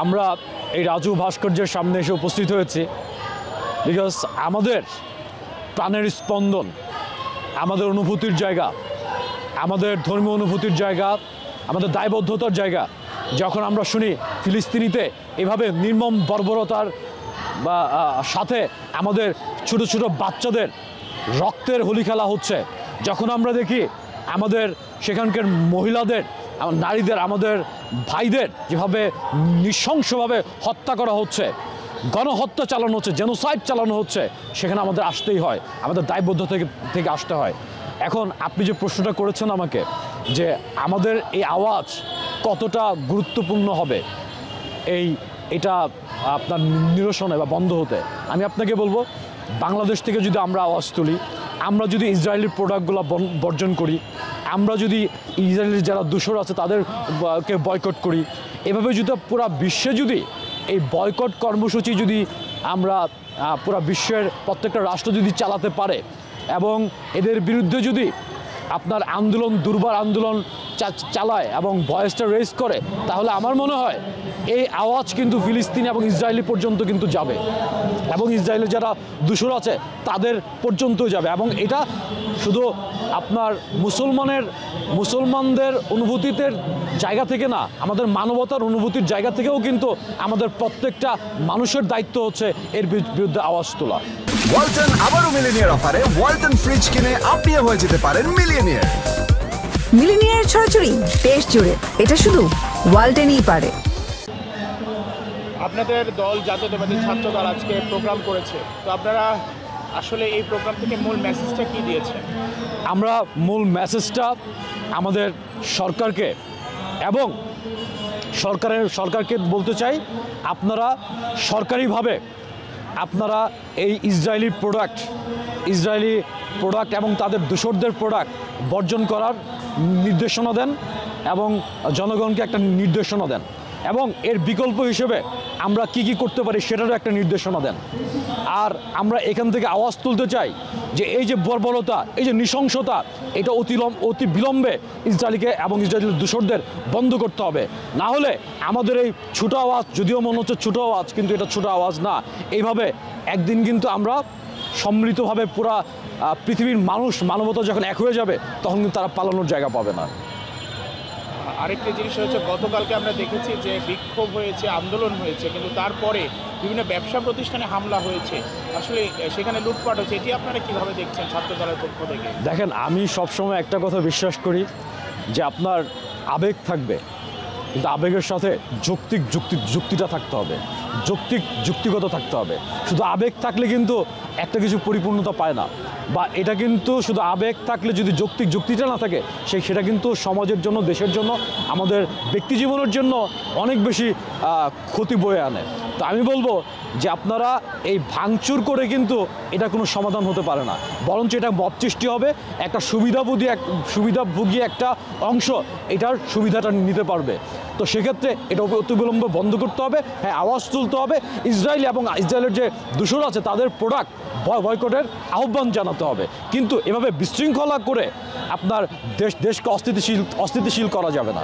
আমরা এই রাজু ভাস্কর্যের সামনে এসে উপস্থিত হয়েছি বিকজ আমাদের প্রাণের স্পন্দন, আমাদের অনুভূতির জায়গা, আমাদের ধর্মীয় অনুভূতির জায়গা, আমাদের দায়বদ্ধতার জায়গা। যখন আমরা শুনি ফিলিস্তিনিতে এভাবে নির্মম বর্বরতার বা সাথে আমাদের ছোট ছোট বাচ্চাদের রক্তের হোলি খেলা হচ্ছে, যখন আমরা দেখি আমাদের সেখানকার মহিলাদের, নারীদের, আমাদের ভাইদের যেভাবে নৃশংসভাবে হত্যা করা হচ্ছে, গণহত্যা চালানো হচ্ছে, জেনোসাইড চালানো হচ্ছে, সেখানে আমাদের আসতেই হয়, আমাদের দায়বদ্ধতা থেকে আসতে হয়। এখন আপনি যে প্রশ্নটা করেছেন আমাকে যে আমাদের এই আওয়াজ কতটা গুরুত্বপূর্ণ হবে এটা আপনার নিরসনে বা বন্ধ হতে, আমি আপনাকে বলবো বাংলাদেশ থেকে যদি আমরা আওয়াজ তুলি, আমরা যদি ইসরায়েলি প্রোডাক্টগুলো বর্জন করি, আমরা যদি ইসরায়েলের যারা দূষর আছে তাদেরকে বয়কট করি, এভাবে যদি পুরা বিশ্বে যদি এই বয়কট কর্মসূচি যদি আমরা পুরা বিশ্বের প্রত্যেকটা রাষ্ট্র যদি চালাতে পারে এবং এদের বিরুদ্ধে যদি আপনার আন্দোলন, দুর্বার আন্দোলন চালায় এবং ভয়েসটা রেজ করে, তাহলে আমার মনে হয় এই আওয়াজ কিন্তু ফিলিস্তিন এবং ইসরায়েলি পর্যন্ত কিন্তু যাবে এবং ইসরায়েলের যারা দূষর আছে তাদের পর্যন্ত যাবে। এবং এটা শুধু আপনার মুসলমানদের অনুভূতির জায়গা থেকে না, আমাদের মানবতার অনুভূতির জায়গা থেকেও কিন্তু আমাদের প্রত্যেকটা মানুষের দায়িত্ব হচ্ছে এর বিরুদ্ধে আওয়াজ তোলা। ওয়ালটন আবারও মিলিনিয়ার অফারে ওয়ালটন ফ্রিজ কিনে আপনিও হয়ে যেতে পারেন মিলিয়নিয়ার। মিলিনিয়ার ছড়াছড়ি দেশ জুড়ে, এটা শুধু ওয়ালটনই পারে। আপনাদের দল জাতীয়তাবাদী ছাত্র দল আজকে প্রোগ্রাম করেছে, তো আপনারা আসলে এই প্রোগ্রাম থেকে মূল মেসেজটা কি দিয়েছেন? আমরা মূল মেসেজটা আমাদের সরকারকে এবং সরকারকে বলতে চাই, আপনারা সরকারিভাবে আপনারা এই ইসরায়েলি প্রোডাক্ট এবং তাদের দূষরদের প্রোডাক্ট বর্জন করার নির্দেশনা দেন এবং জনগণকে একটা নির্দেশনা দেন এবং এর বিকল্প হিসেবে আমরা কি করতে পারি সেটারও একটা নির্দেশনা দেন। আর আমরা এখান থেকে আওয়াজ তুলতে চাই যে এই যে বর্বরতা, এই যে নৃশংসতা, এটা অতি বিলম্বে ইসরায়েলকে এবং ইসরায়েলের দূষরদের বন্ধ করতে হবে। না হলে আমাদের এই ছোট আওয়াজ, যদিও মনে হচ্ছে ছোট আওয়াজ, কিন্তু এটা ছোট আওয়াজ না। এইভাবে একদিন কিন্তু আমরা সম্মিলিতভাবে পুরা পৃথিবীর মানবতা যখন এক হয়ে যাবে, তখন কিন্তু তারা পালানোর জায়গা পাবে না। আরেকটি জিনিস হচ্ছে, গতকালকে আমরা দেখেছি যে বিক্ষোভ হয়েছে, আন্দোলন হয়েছে, কিন্তু তারপরে বিভিন্ন ব্যবসা প্রতিষ্ঠানে হামলা হয়েছে, আসলে সেখানে লুটপাট হচ্ছে, এটি আপনারা কীভাবে দেখছেন ছাত্র দলের পক্ষ থেকে? দেখেন, আমি সবসময় একটা কথা বিশ্বাস করি যে আপনার আবেগ থাকবে, কিন্তু আবেগের সাথে যুক্তিটা থাকতে হবে, যুক্তিগত থাকতে হবে। শুধু আবেগ থাকলে কিন্তু একটা কিছু পরিপূর্ণতা পায় না, বা এটা কিন্তু শুধু আবেগ থাকলে যদি যুক্তিটা না থাকে, সেটা কিন্তু সমাজের জন্য, দেশের জন্য, আমাদের ব্যক্তি জীবনের জন্য অনেক বেশি ক্ষতি বয়ে আনে। তো আমি বলবো যে আপনারা এই ভাঙচুর করে কিন্তু এটা কোনো সমাধান হতে পারে না, বরঞ্চ এটা মত সৃষ্টি হবে, একটা সুবিধাভোগী একটা অংশ এটার সুবিধাটা নিতে পারবে। তো সেক্ষেত্রে এটা অতিবিলম্বে বন্ধ করতে হবে। হ্যাঁ, আওয়াজ তুলতে হবে, ইসরায়েল এবং ইসরায়েলের যে দূষর আছে তাদের প্রোডাক্ট বয়কটের আহ্বান জানাতে হবে, কিন্তু এভাবে বিশৃঙ্খলা করে আপনার দেশকে অস্থিতিশীল করা যাবে না।